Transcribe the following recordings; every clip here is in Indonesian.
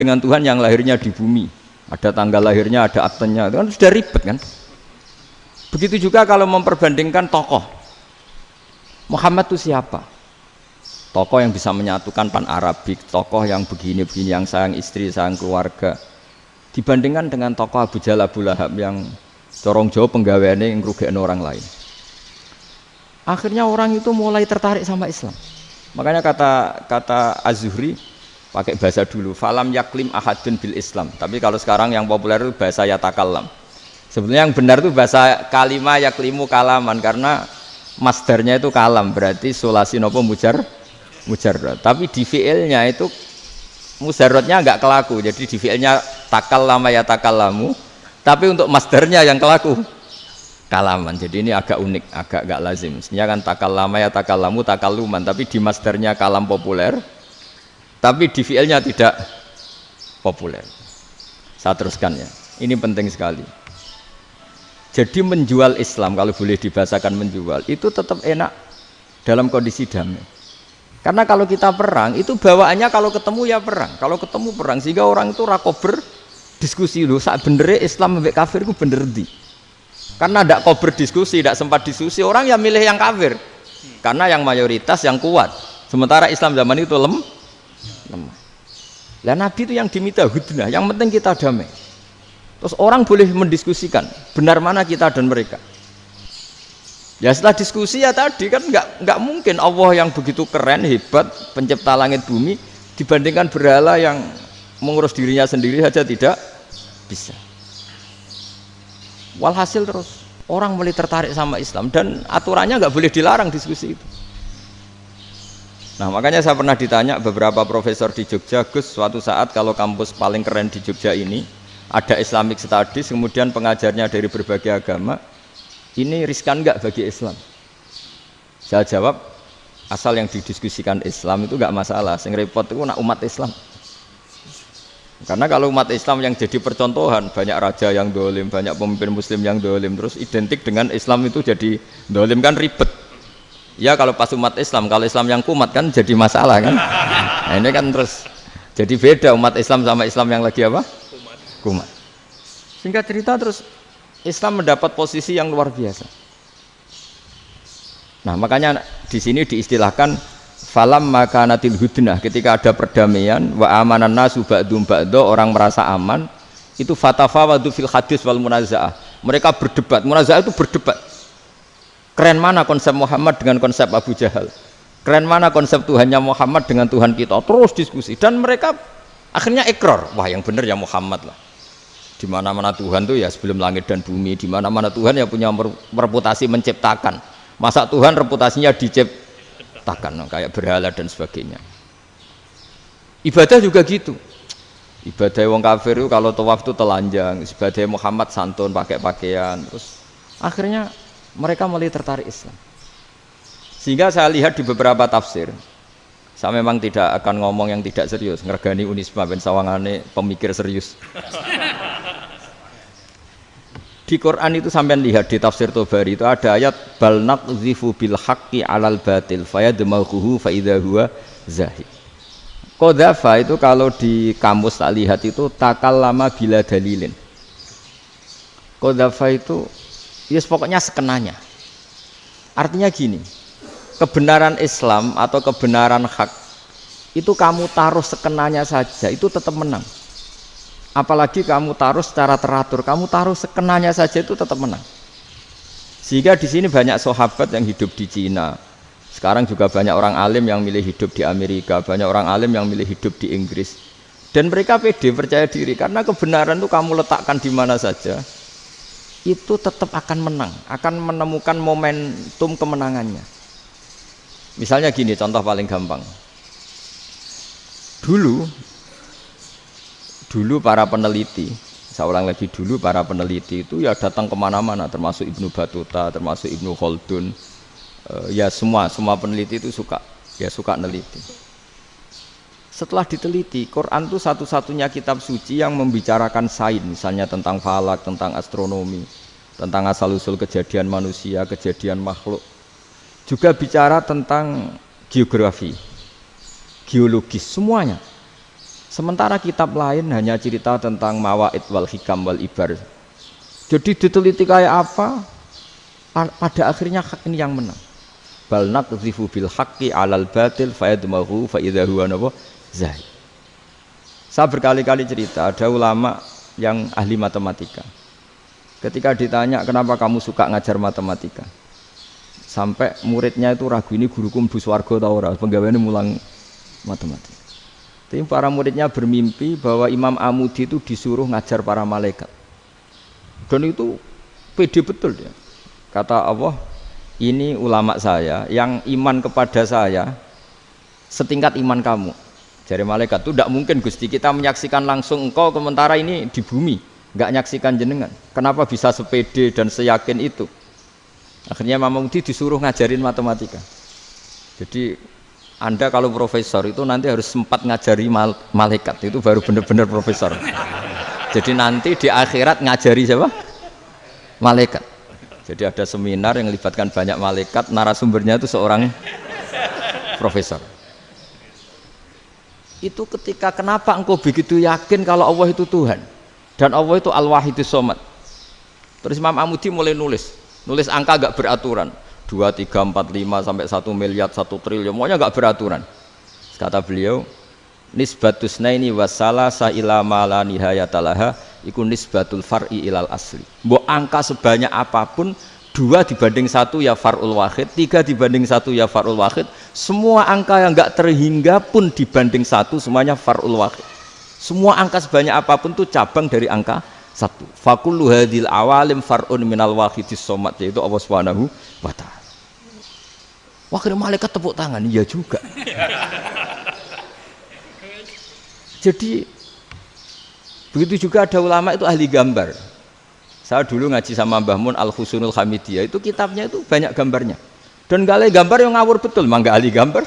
dengan Tuhan yang lahirnya di bumi, ada tanggal lahirnya, ada aktenya, itu kan sudah ribet kan. Begitu juga kalau memperbandingkan tokoh, Muhammad itu siapa? Tokoh yang bisa menyatukan pan Arabik, tokoh yang begini-begini, yang sayang istri, sayang keluarga, dibandingkan dengan tokoh Abu Jahal, Abu Lahab yang corong jauh penggaweannya yang ngerugikan orang lain. Akhirnya orang itu mulai tertarik sama Islam. Makanya kata Az-Zuhri pakai bahasa dulu, falam yaklim ahadun bil Islam. Tapi kalau sekarang yang populer itu bahasa yatakallam. Sebenarnya yang benar itu bahasa kalimah yaklimu kalaman, karena masdarnya itu kalam, berarti sulasi nopo mujarrad. Tapi di fiilnya itu mujarradnya enggak kelaku. Jadi di fiilnya takallama yatakallamu, tapi untuk masdarnya yang kelaku kalaman. Jadi ini agak unik, agak enggak lazim. Mestinya kan takallama yatakallamu takalluman, tapi di masdarnya kalam populer, tapi di fiilnya tidak populer. Saya teruskan ya, ini penting sekali. Jadi menjual Islam, kalau boleh dibahasakan menjual, itu tetap enak dalam kondisi damai. Karena kalau kita perang, itu bawaannya kalau ketemu ya perang, kalau ketemu perang, sehingga orang itu rakober diskusi loh, saat benernya Islam sampai kafir itu bener di. Karena tidak kober diskusi, tidak sempat diskusi, orang yang milih yang kafir, karena yang mayoritas yang kuat. Sementara Islam zaman itu lemah. Lah Nabi itu yang diminta hudnah, yang penting kita damai. Terus orang boleh mendiskusikan benar mana kita dan mereka. Ya setelah diskusi ya tadi kan nggak mungkin Allah yang begitu keren hebat pencipta langit bumi dibandingkan berhala yang mengurus dirinya sendiri saja tidak bisa. Walhasil terus orang mulai tertarik sama Islam dan aturannya nggak boleh dilarang diskusi itu. Nah makanya saya pernah ditanya beberapa profesor di Jogja, Gus suatu saat kalau kampus paling keren di Jogja ini ada Islamic Studies, kemudian pengajarnya dari berbagai agama, ini riskan nggak bagi Islam? Saya jawab, asal yang didiskusikan Islam itu nggak masalah, yang repot itu nak umat Islam. Karena kalau umat Islam yang jadi percontohan, banyak raja yang dolim, banyak pemimpin muslim yang dolim, terus identik dengan Islam itu jadi dolim kan ribet. Ya kalau pas umat Islam, kalau Islam yang kumat kan jadi masalah kan. Nah ini kan terus jadi beda umat Islam sama Islam yang lagi apa? Kumat. Singkat cerita terus Islam mendapat posisi yang luar biasa. Nah makanya di sini diistilahkan falam makanatil hudnah, ketika ada perdamaian wa amanan nasu ba'dum ba'do, orang merasa aman, itu fatafawadu fil hadis wal munazaah. Mereka berdebat, munazaah itu berdebat. Keren mana konsep Muhammad dengan konsep Abu Jahal? Keren mana konsep Tuhannya Muhammad dengan Tuhan kita? Terus diskusi dan mereka akhirnya ikrar, wah yang benar ya Muhammad lah. Di mana-mana Tuhan tuh ya sebelum langit dan bumi, di mana-mana Tuhan ya punya reputasi menciptakan. Masa Tuhan reputasinya diciptakan kayak berhala dan sebagainya. Ibadah juga gitu. Ibadah wong kafir itu kalau tawaf itu telanjang, ibadah Muhammad santun pakai pakaian. Terus akhirnya mereka mulai tertarik Islam. Sehingga saya lihat di beberapa tafsir, saya memang tidak akan ngomong yang tidak serius, ngergani Unisma ben sawangane pemikir serius. Di Quran itu sampean lihat di tafsir Tobari itu ada ayat bal naqzifu bil haqqi 'alal batil fayadmaghuhu fa idza huwa zahid. Qadzafa itu kalau di kamus tak lihat itu takallama bila dalilin. Qadzafa itu ya pokoknya sekenanya. Artinya gini, kebenaran Islam atau kebenaran hak itu kamu taruh sekenanya saja itu tetap menang. Apalagi kamu taruh secara teratur, kamu taruh sekenanya saja itu tetap menang. Sehingga di sini banyak sahabat yang hidup di Cina. Sekarang juga banyak orang alim yang milih hidup di Amerika, banyak orang alim yang milih hidup di Inggris. Dan mereka pede, percaya diri karena kebenaran itu kamu letakkan di mana saja, itu tetap akan menang, akan menemukan momentum kemenangannya. Misalnya gini, contoh paling gampang. Dulu para peneliti, saya ulang lagi, dulu para peneliti itu ya datang kemana-mana, termasuk Ibnu Battuta, termasuk Ibnu Khaldun, ya semua peneliti itu suka neliti. Setelah diteliti, Quran itu satu-satunya kitab suci yang membicarakan sains, misalnya tentang falak, tentang astronomi, tentang asal-usul kejadian manusia, kejadian makhluk. Juga bicara tentang geografi, geologis, semuanya. Sementara kitab lain hanya cerita tentang mawaid wal hikam wal ibar. Jadi diteliti kayak apa, pada akhirnya hak ini yang menang. Bal naqdhifu bil haqqi 'alal batil fayadmaghu fa idza huwa zahid. Saya berkali-kali cerita, ada ulama yang ahli matematika. Ketika ditanya kenapa kamu suka ngajar matematika, sampai muridnya itu ragu, ini guruku mlebu swarga ta ora, penggaweane mulang matematika. Tapi para muridnya bermimpi bahwa Imam Amudi itu disuruh ngajar para malaikat. Dan itu pede betul dia. Kata Allah, ini ulama saya yang iman kepada saya setingkat iman kamu. Jadi malaikat itu tidak mungkin Gusti kita menyaksikan langsung engkau sementara ini di bumi, nggak nyaksikan jenengan. Kenapa bisa sepede dan seyakin itu? Akhirnya Imam Amudi disuruh ngajarin matematika. Jadi Anda kalau profesor itu nanti harus sempat ngajari malaikat, itu baru benar-benar profesor. Jadi nanti di akhirat ngajari siapa? Malaikat. Jadi ada seminar yang melibatkan banyak malaikat, narasumbernya itu seorang profesor. Itu ketika kenapa engkau begitu yakin kalau Allah itu Tuhan dan Allah itu Al-Wahidus Shomad. Terus Imam Amudi mulai nulis angka gak beraturan. 2, 3, 4, 5 sampai 1 miliar, 1 triliun, pokoknya enggak beraturan. Kata beliau, nisbatus naini wasalasa ila ma la nihayatalaha iku nisbatul far'i ilal asli. Mbok angka sebanyak apapun, 2 dibanding 1 ya far'ul wahid, 3 dibanding 1 ya far'ul wahid, semua angka yang enggak terhingga pun dibanding 1 semuanya far'ul wahid. Semua angka sebanyak apapun itu cabang dari angka 1. Fakullu hadil awalim far'un minal wahidis shomad, yaitu Allah Subhanahu wa ta'ala. Wakil malaikat tepuk tangan, iya juga. Jadi begitu juga ada ulama itu ahli gambar. Saya dulu ngaji sama Mbah Mun Al-Husunul Hamidiyah, itu kitabnya itu banyak gambarnya. Dan gale gambar yang ngawur betul, mangga ahli gambar.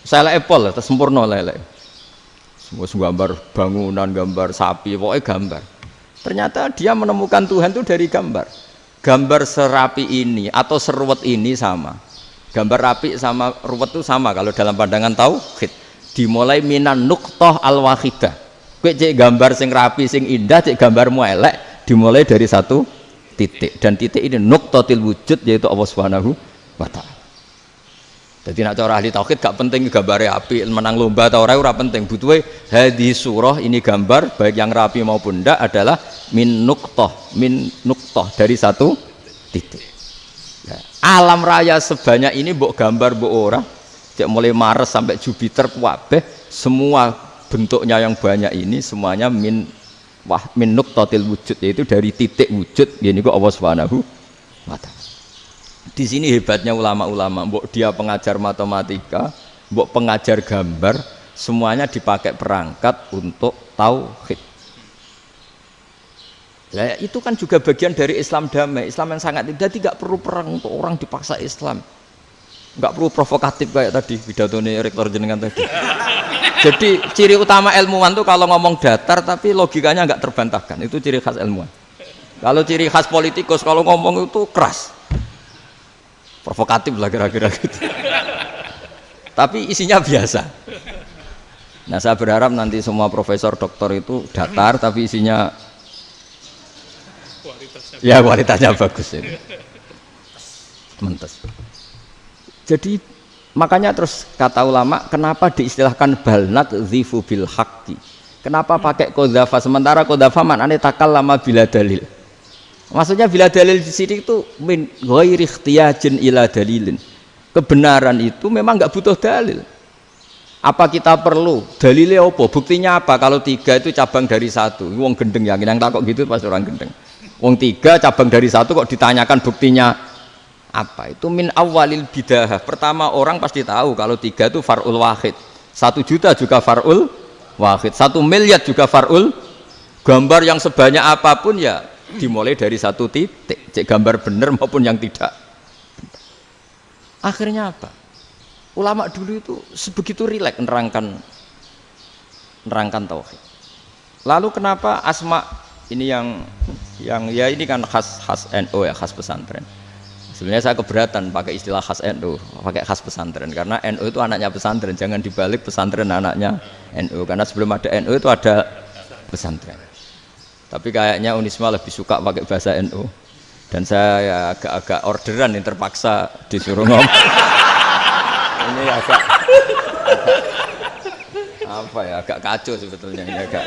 Saya epol, sempurna lele. Semua gambar bangunan, gambar sapi, pokoknya gambar. Ternyata dia menemukan Tuhan itu dari gambar. Gambar serapi ini atau seruwet ini sama. Gambar rapi sama ruwet itu sama kalau dalam pandangan tauhid. Dimulai minan nuqtah al-wahidah. Kowe cek gambar sing rapi sing indah, cek gambarmu elek, dimulai dari 1 titik. Dan titik ini nuqtatil wujud, yaitu Allah Subhanahu wa ta'ala. Jadi nak cara ahli tauhid gak penting gambare api, menang lomba atau ora penting. Butuhe hadis surah ini gambar baik yang rapi maupun ndak adalah min nuqtah dari 1 titik. Ya. Alam raya sebanyak ini mbok gambar mbok ora, cek mulai Mars sampai Jupiter kabeh semua bentuknya yang banyak ini semuanya min nuqtatil wujud, yaitu dari titik wujud, ini kok Allah Subhanahu wa ta'ala. Di sini hebatnya ulama-ulama, mbok dia pengajar matematika, mbok pengajar gambar, semuanya dipakai perangkat untuk tauhid. Nah, itu kan juga bagian dari Islam damai, Islam yang sangat tidak perlu perang untuk orang dipaksa Islam, nggak perlu provokatif kayak tadi pidatone rektor jenengan tadi. Jadi ciri utama ilmuwan tuh kalau ngomong datar tapi logikanya nggak terbantahkan, itu ciri khas ilmuwan. Kalau ciri khas politikus kalau ngomong itu keras, provokatif lah kira-kira gitu. Tapi isinya biasa. Nah saya berharap nanti semua profesor doktor itu datar tapi isinya kualitasnya bagus ini. Mentes. Jadi makanya terus kata ulama, kenapa diistilahkan bal naqdhifu bil haqqi? Kenapa pakai qadzafa sementara qadzafa maknane takallama bila dalil? Maksudnya bila dalil di sini itu min ghairi ikhtiyajin ila dalilin. Kebenaran itu memang enggak butuh dalil. Apa kita perlu dalilnya apa? Buktinya apa? Kalau 3 itu cabang dari 1. Wong gendeng yang takok gitu pas orang gendeng. Wong 3 cabang dari 1 kok ditanyakan buktinya apa? Itu min awalil bidahah. Pertama orang pasti tahu kalau 3 itu far'ul wahid. 1 juta juga far'ul wahid. 1 miliar juga far'ul. Gambar yang sebanyak apapun ya dimulai dari 1 titik. Cek gambar benar maupun yang tidak. Akhirnya apa? Ulama dulu itu sebegitu rileks nerangkan tauhid. Lalu kenapa asma ini yang ya ini kan khas NU ya, khas pesantren. Sebenarnya saya keberatan pakai istilah khas NU, pakai khas pesantren karena NU itu anaknya pesantren, jangan dibalik pesantren anaknya NU karena sebelum ada NU itu ada pesantren. Tapi kayaknya Unisma lebih suka pakai bahasa NU dan saya ya agak-agak orderan yang terpaksa disuruh ngomong. Ini agak apa ya, agak kacau sebetulnya ini agak.